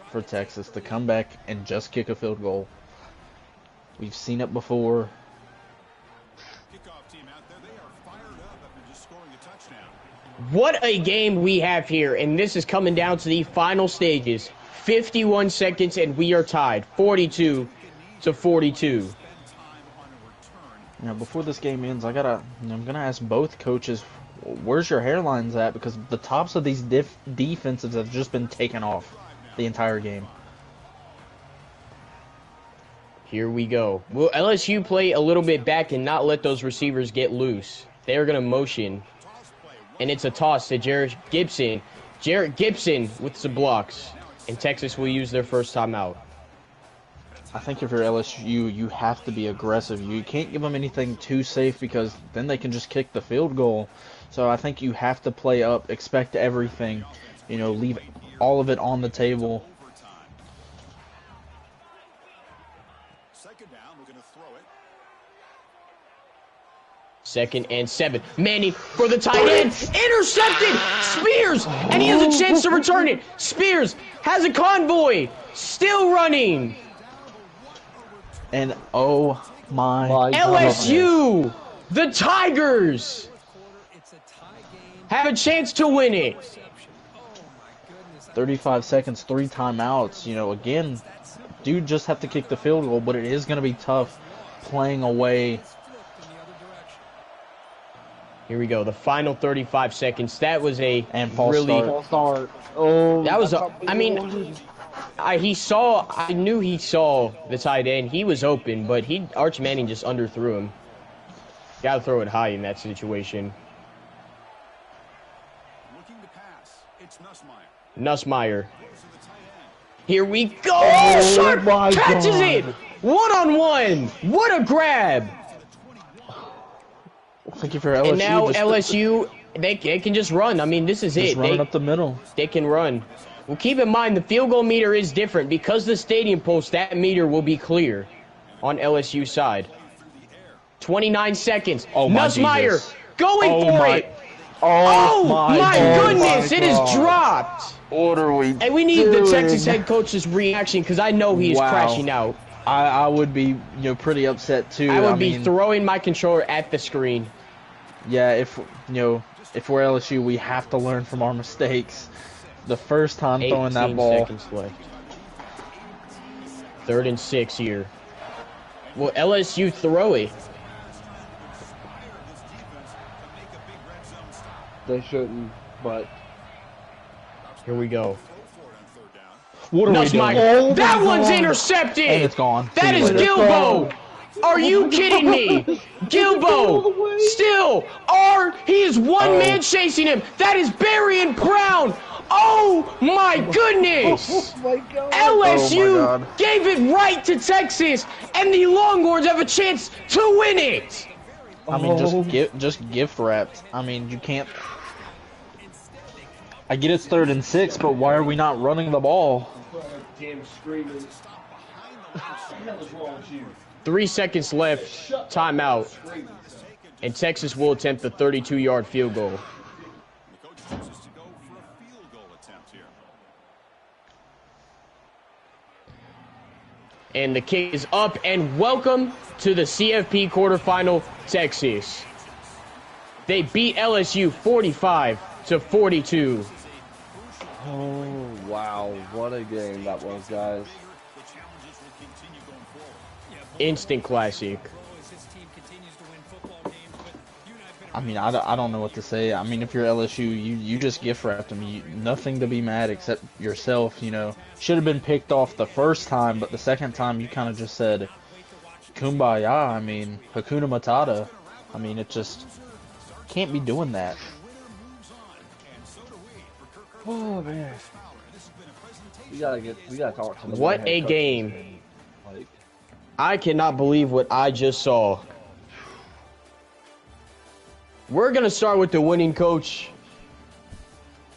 for Texas to come back and just kick a field goal. We've seen it before. What a game we have here, and this is coming down to the final stages. 51 seconds, and we are tied, 42-42. Now, before this game ends, I'm gonna ask both coaches, where's your hairlines at? Because the tops of these defenses have just been taken off the entire game. Here we go. Will LSU play a little bit back and not let those receivers get loose? They're going to motion. And it's a toss to Jarrett Gibson. Jarrett Gibson with some blocks. And Texas will use their first timeout. I think if you're LSU, you have to be aggressive. You can't give them anything too safe because then they can just kick the field goal. So I think you have to play up, expect everything, leave all of it on the table. Second and 7. Manning for the tight end. Intercepted! Spears! And he has a chance to return it. Spears has a convoy. Still running. And oh my LSU! The Tigers! Have a chance to win it. 35 seconds, 3 timeouts. Again, dude just have to kick the field goal, but it is going to be tough playing away. Here we go. The final 35 seconds. That was a false start. Oh, that was a. I mean, I knew he saw the tight end. He was open, but Arch Manning just underthrew him. Got to throw it high in that situation. Nussmeier. Here we go. Oh, Sharp catches it. 1-on-1. What a grab. Thank you for LSU. And now LSU, they can just run. I mean, this is it. Running up the middle. They can run. Well, keep in mind, the field goal meter is different. Because the stadium post, that meter will be clear on LSU side. 29 seconds. Oh, my Nussmeier Jesus. going for it. Oh, my goodness. It is dropped. What are we And we need the Texas head coach's reaction because I know he is crashing out. I would be pretty upset too. I would be throwing my controller at the screen. Yeah, if we're LSU, we have to learn from our mistakes. The first time throwing that ball. 18 seconds left. 3rd and 6 here. Will LSU throw it? They shouldn't, but Here we go. What are we doing? Oh, that one's intercepted. And it's gone. That is Gilbo. Are you kidding me? Gilbo still he is one man chasing him. That is Berrien Brown. Oh my goodness. Oh my God. LSU gave it right to Texas, and the Longhorns have a chance to win it. I mean, just gift wrapped. I mean, you can't I get it's 3rd and 6, but why are we not running the ball? Damn screaming. 3 seconds left. Timeout. And Texas will attempt the 32-yard field goal. The coach chooses to go for a field goal attempt here. And the kick is up, and welcome to the CFP quarterfinal, Texas. They beat LSU 45-42. Oh, wow. What a game that was, guys. The challenges will continue going forward. Instant classic. I mean, I don't know what to say. I mean, if you're LSU, you just gift wrapped them. Nothing to be mad except yourself, you know. Should have been picked off the first time, but the second time you kind of just said, kumbaya. I mean, Hakuna Matata. I mean, it just can't be doing that. Oh, man. We gotta talk to the What head a coach. game. Like, I cannot believe what I just saw. We're going to start with the winning coach.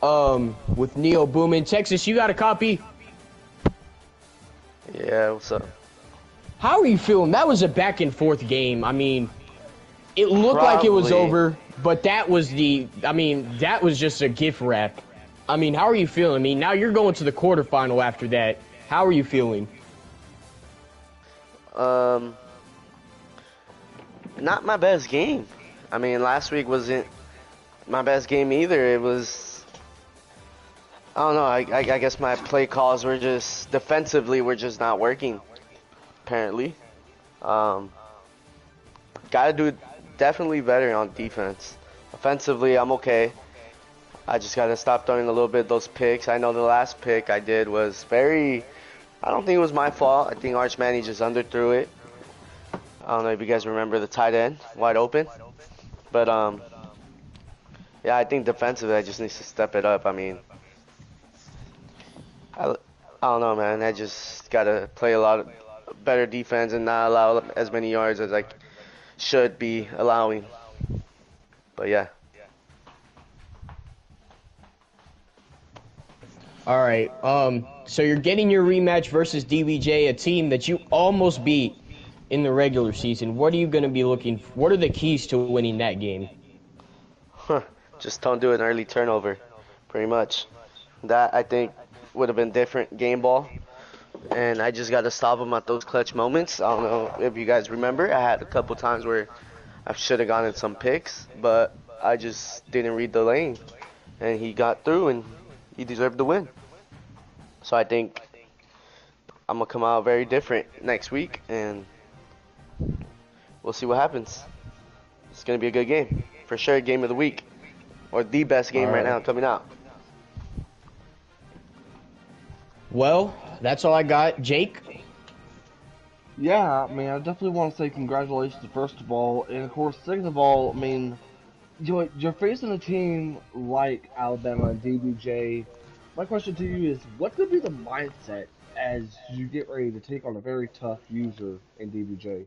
With Neo Boomin. Texas, you got a copy? Yeah, what's up? How are you feeling? That was a back and forth game. I mean, it looked like it was Probably. over, but that was that was just a gift wrap. I mean, how are you feeling? I mean, now you're going to the quarterfinal after that. How are you feeling? Not my best game. I mean, last week wasn't my best game either. It was, I don't know, I guess my play calls were just, defensively, were just not working, apparently. Gotta do definitely better on defense. Offensively, I'm okay. I just gotta stop throwing a little bit of those picks. I know the last pick I did was I don't think it was my fault. I think Arch Manny just underthrew it. I don't know if you guys remember the tight end, wide open. But, yeah, I think defensively I just need to step it up. I mean, I don't know, man. I just gotta play a lot of better defense and not allow as many yards as I should be allowing. But, yeah. All right. So you're getting your rematch versus DBJ, a team that you almost beat in the regular season. What are you going to be looking for? What are the keys to winning that game? Just don't do an early turnover, pretty much. That, I think, would have been different game ball. And I just got to stop him at those clutch moments. I don't know if you guys remember. I had a couple times where I should have gotten some picks, but I just didn't read the lane. And he got through, and he deserved the win. So I think I'm going to come out very different next week, and we'll see what happens. It's going to be a good game. For sure, game of the week. Or the best game right now coming out. Well, that's all I got. Jake? yeah, I mean, I definitely want to say congratulations, first of all. And, of course, second of all, I mean, you're facing a team like Alabama and DBJ. My question to you is, what could be the mindset as you get ready to take on a very tough user in DBJ?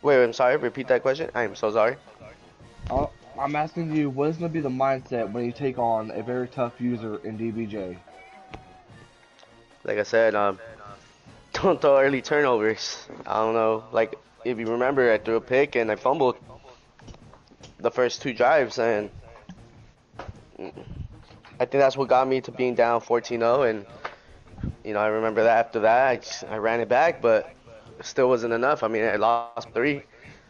Wait, I'm sorry. Repeat that question. I am so sorry. I'm asking you, what is going to be the mindset when you take on a very tough user in DBJ? Like I said, don't throw early turnovers. I don't know. Like, if you remember, I threw a pick and I fumbled the first 2 drives, and I think that's what got me to being down 14-0. And, you know, I remember that after that, I ran it back, but it still wasn't enough. I mean, I lost 3.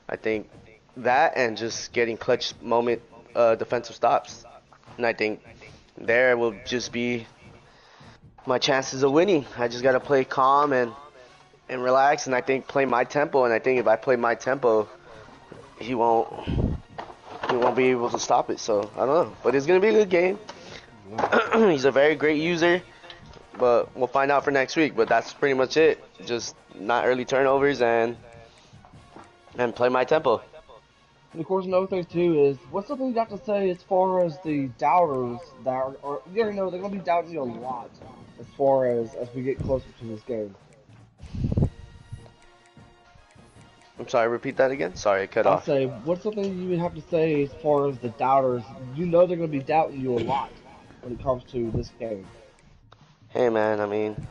I think that and just getting clutch moment defensive stops. And I think there will just be my chances of winning. I just got to play calm and relax, and I think play my tempo. And I think if I play my tempo, he won't be able to stop it. So I don't know, but it's gonna be a good game. He's a very great user, but we'll find out for next week. But that's pretty much it. Just not early turnovers and play my tempo. And of course, another thing too is, what's something you got to say as far as the doubters that are you already know they're gonna be doubting you a lot as far as we get closer to this game. I'm sorry, repeat that again? Sorry, it cut I'll off. say, what's something you would have to say as far as the doubters? You know they're going to be doubting you a lot when it comes to this game. Hey man, I mean,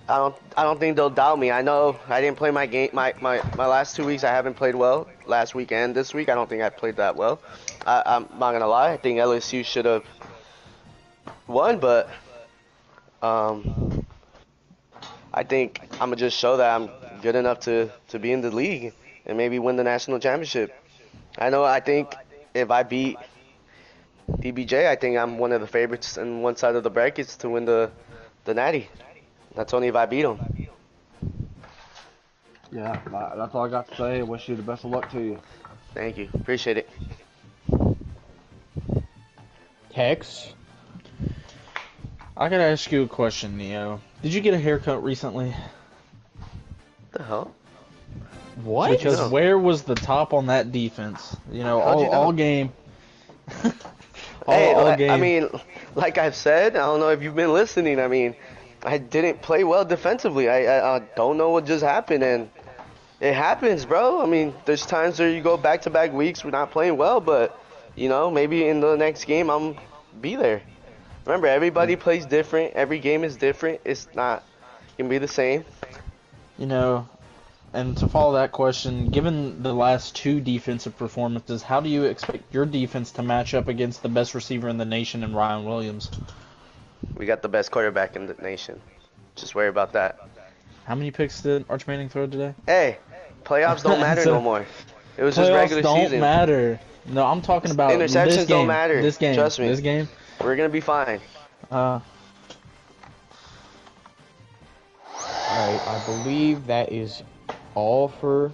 I don't think they'll doubt me. I know I didn't play my game my last 2 weeks. I haven't played well. Last week and this week, I don't think I played that well. I'm not gonna lie. I think LSU should have won, but um, I think I'm gonna just show that I'm good enough to be in the league and maybe win the national championship. I know. I think if I beat DBJ, I think I'm one of the favorites in one side of the brackets to win the Natty. That's only if I beat him. Yeah, that's all I got to say. Wish you the best of luck to you. Thank you. Appreciate it. Hex. I gotta ask you a question, Neo. Did you get a haircut recently? What the hell? What? Because No. where was the top on that defense? You know, How'd all, you know? all game. Hey, all I game. mean, like I've said, I don't know if you've been listening. I mean, I didn't play well defensively. I don't know what just happened, and it happens, bro. I mean, there's times where you go back-to-back weeks we're not playing well, but maybe in the next game I'm be there. Remember, everybody plays different. Every game is different. It's not gonna be the same. You know, and to follow that question, given the last two defensive performances, how do you expect your defense to match up against the best receiver in the nation in Ryan Williams? We got the best quarterback in the nation. Just worry about that. How many picks did Arch Manning throw today? Hey, playoffs don't matter So, no more. It was just Playoffs regular don't season. matter. No, I'm talking about Interceptions this game. don't matter. This game. Trust me. This game. We're gonna be fine. Uh, Alright, I believe that is all for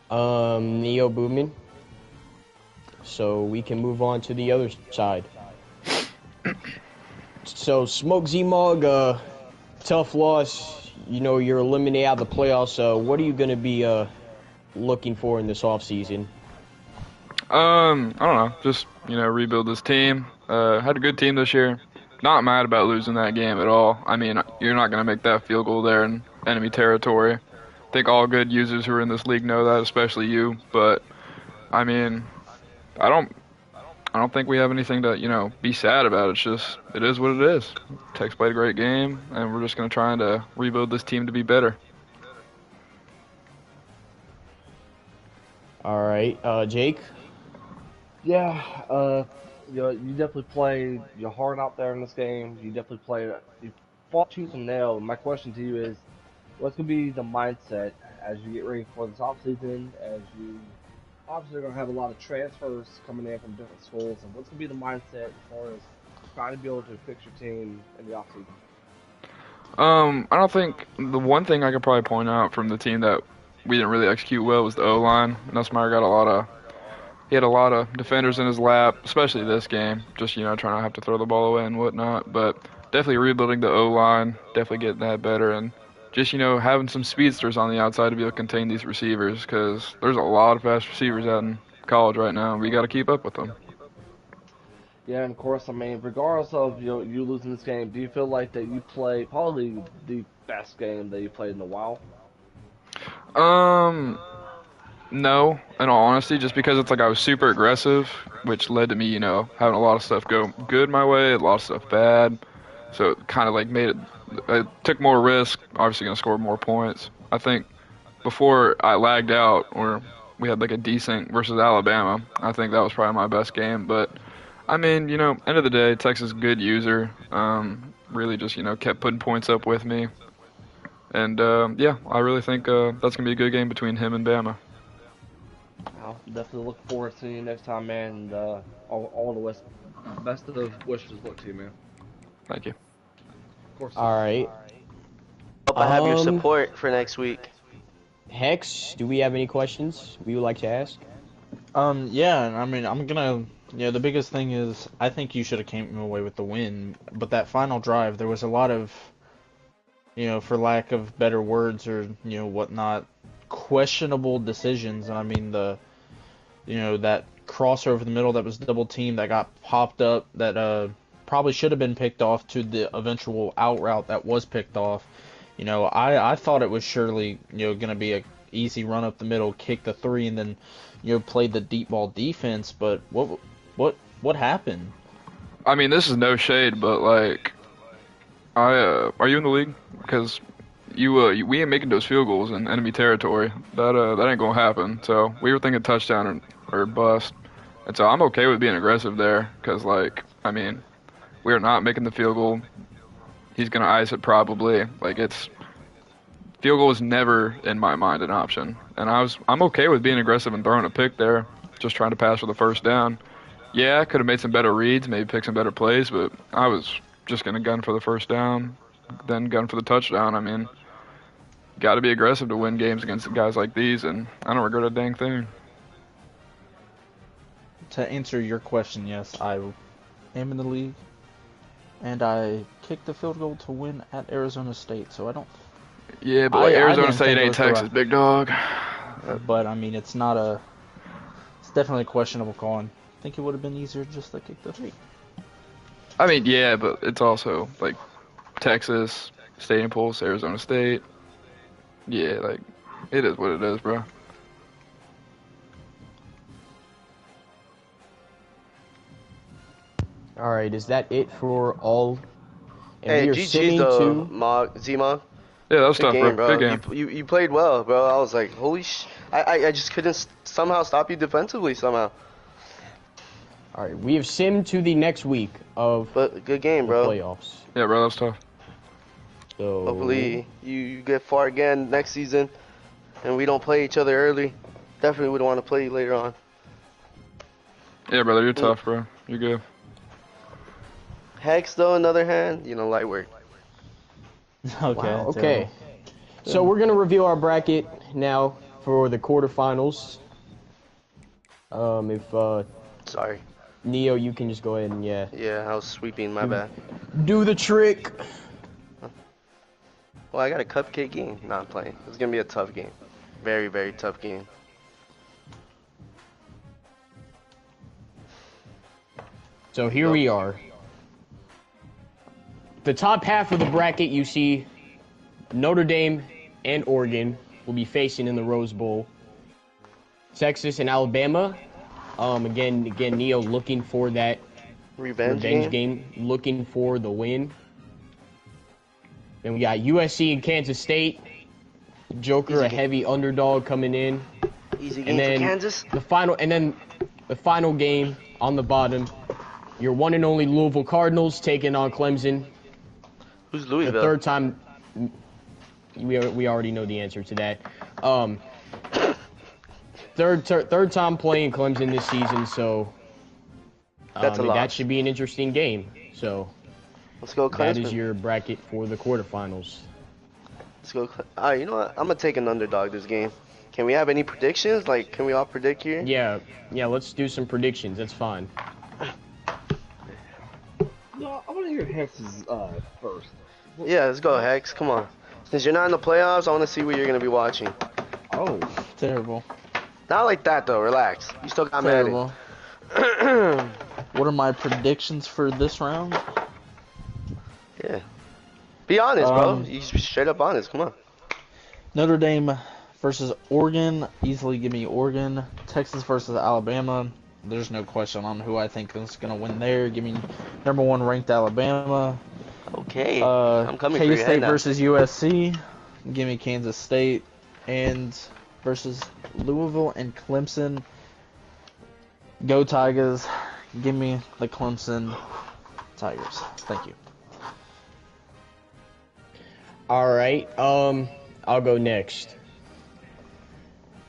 Neo Booming. So we can move on to the other side. So Smoke Z-Mog, tough loss. You're eliminated out of the playoffs. What are you gonna be looking for in this offseason? I don't know. Just, rebuild this team. Had a good team this year. Not mad about losing that game at all. I mean, you're not going to make that field goal there in enemy territory. I think all good users who are in this league know that, especially you. But, I mean, I don't think we have anything to, be sad about. It's just, it is what it is. Tex played a great game, and we're just going to try to rebuild this team to be better. Alright, Jake? Yeah, you definitely played your heart out there in this game. You definitely played. You fought tooth and nail. My question to you is, what's gonna be the mindset as you get ready for this offseason? As you obviously are gonna have a lot of transfers coming in from different schools, and what's gonna be the mindset as far as trying to be able to fix your team in the offseason? I don't think the one thing I could probably point out from the team that we didn't really execute well was the O-line. Nussmeier he had a lot of defenders in his lap, especially this game, just, trying to have to throw the ball away and whatnot. But definitely rebuilding the O-line, definitely getting that better, and just, having some speedsters on the outside to be able to contain these receivers, because there's a lot of fast receivers out in college right now, and we got to keep up with them. Yeah, and of course, I mean, regardless of you losing this game, do you feel like that you play probably the best game that you played in a while? No, in all honesty, just because it's like I was super aggressive, which led to me, having a lot of stuff go good my way, a lot of stuff bad. So it kind of like it took more risk, obviously going to score more points. I think before I lagged out, or we had like a decent versus Alabama, I think that was probably my best game. But I mean, end of the day, Texas is a good user. Really just, kept putting points up with me. And yeah, I really think that's going to be a good game between him and Bama. I'll definitely look forward to seeing you next time, man. And all the best of wishes look to you, man. Thank you. Of course. Alright. Hope I have your Um, support for next week. Hex, do we have any questions we would like to ask? Yeah, and I mean, the biggest thing is, I think you should have came away with the win, but that final drive, there was a lot of, for lack of better words or, whatnot, questionable decisions. And I mean, that cross over the middle that was double teamed that got popped up that probably should have been picked off to the eventual out route that was picked off. I thought it was surely, going to be a easy run up the middle, kick the three, and then play the deep ball defense. But what happened? I mean, this is no shade, but like, are you in the league? Because we ain't making those field goals in enemy territory. That ain't gonna happen. So we were thinking touchdown or bust. And so I'm okay with being aggressive there, because like, I mean, we are not making the field goal. He's gonna ice it probably. Like, it's field goal is never in my mind an option. And I'm okay with being aggressive and throwing a pick there, just trying to pass for the first down. Yeah, I could have made some better reads, maybe pick some better plays, but I was just gonna gun for the first down, then gun for the touchdown. I mean, got to be aggressive to win games against guys like these, and I don't regret a dang thing. To answer your question, yes, I am in the league, and I kicked the field goal to win at Arizona State, so I don't. Yeah, but like, I Arizona didn't State think it ain't was the Texas, right- big dog. But I mean, it's definitely a questionable call. And I think it would have been easier just to kick the three. I mean, yeah, but it's also like Texas, Stadium Pulse, Arizona State. Yeah, like, it is what it is, bro. All right, is that it for all? And Hey, we are GG's simming though, to. Z-Mog. Yeah, that was Good tough, game, bro. bro. Good game. You played well, bro. I was like, holy I just couldn't somehow stop you defensively somehow. All right, we have simmed to the next week of But good game, the bro. playoffs. Yeah, bro, that was tough. So Hopefully you get far again next season, and we don't play each other early. Definitely would want to play you later on. Yeah, brother, you're tough, bro. You're good. Hex, though, on the other hand, light work. Okay. Wow, okay. So we're gonna reveal our bracket now for the quarterfinals. If Sorry. Neo, you can just go ahead and Yeah, I was sweeping, my bad. do the trick. Well, I got a cupcake game. No, I'm playing. It's going to be a tough game. Very, very tough game. So here we are. The top half of the bracket, you see Notre Dame and Oregon will be facing in the Rose Bowl. Texas and Alabama. Again, Neo looking for that Revenge game, looking for the win. Then we got USC and Kansas State. Joker, Easy a game. heavy underdog coming in. Easy And game then for Kansas. the final game on the bottom. Your one and only Louisville Cardinals taking on Clemson. Who's The Louisville? third time. We already know the answer to that. Third time playing Clemson this season, so That's a that loss. should be an interesting game. So Let's go Clemson. that is your bracket for the quarterfinals. Let's go. All right, you know what? I'm going to take an underdog this game. Can we have any predictions? Like, can we all predict here? Yeah, let's do some predictions. That's fine. No, I want to hear Hex's first. Yeah, let's go, Hex. Come on. Since you're not in the playoffs, I want to see what you're going to be watching. Oh, Terrible. Not like that, though. Relax. You still got Terrible. Madden. What are my predictions for this round? Yeah. Be honest, bro. Um, You straight up honest. Come on. Notre Dame versus Oregon. Easily give me Oregon. Texas versus Alabama. There's no question on who I think is going to win there. Give me number 1 ranked Alabama. Okay. I'm coming for your head K-State now. versus USC. Give me Kansas State. And versus Louisville and Clemson. Go Tigers. Give me the Clemson Tigers. Thank you. All right. I'll go next.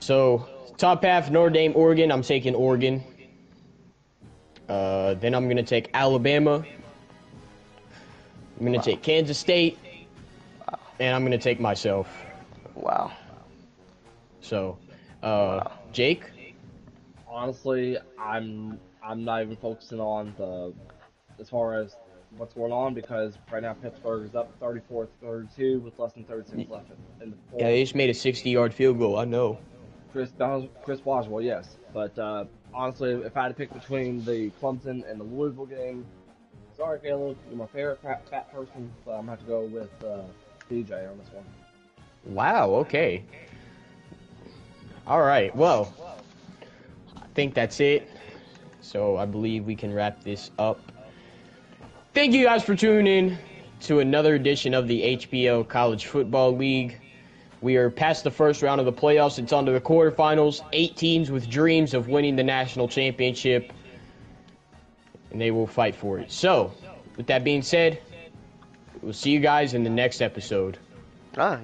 So top half Notre Dame, Oregon. I'm taking Oregon. Then I'm gonna take Alabama. I'm gonna take Kansas State, and I'm gonna take myself. Wow. So, Jake. honestly, I'm not even focusing on as far as what's going on, because right now Pittsburgh is up 34-32 with less than 30 seconds left in the fourth. Yeah, they just made a 60-yard field goal. I know. Chris Boswell, yes, but honestly, if I had to pick between the Clemson and the Louisville game, sorry Caleb, you're my favorite fat person, but I'm gonna have to go with DJ on this one. Wow. Okay. All right. Well, I think that's it. So I believe we can wrap this up. Thank you guys for tuning in to another edition of the HBO College Football League. We are past the first round of the playoffs. It's on to the quarterfinals. 8 teams with dreams of winning the national championship, and they will fight for it. So, with that being said, we'll see you guys in the next episode. Ah,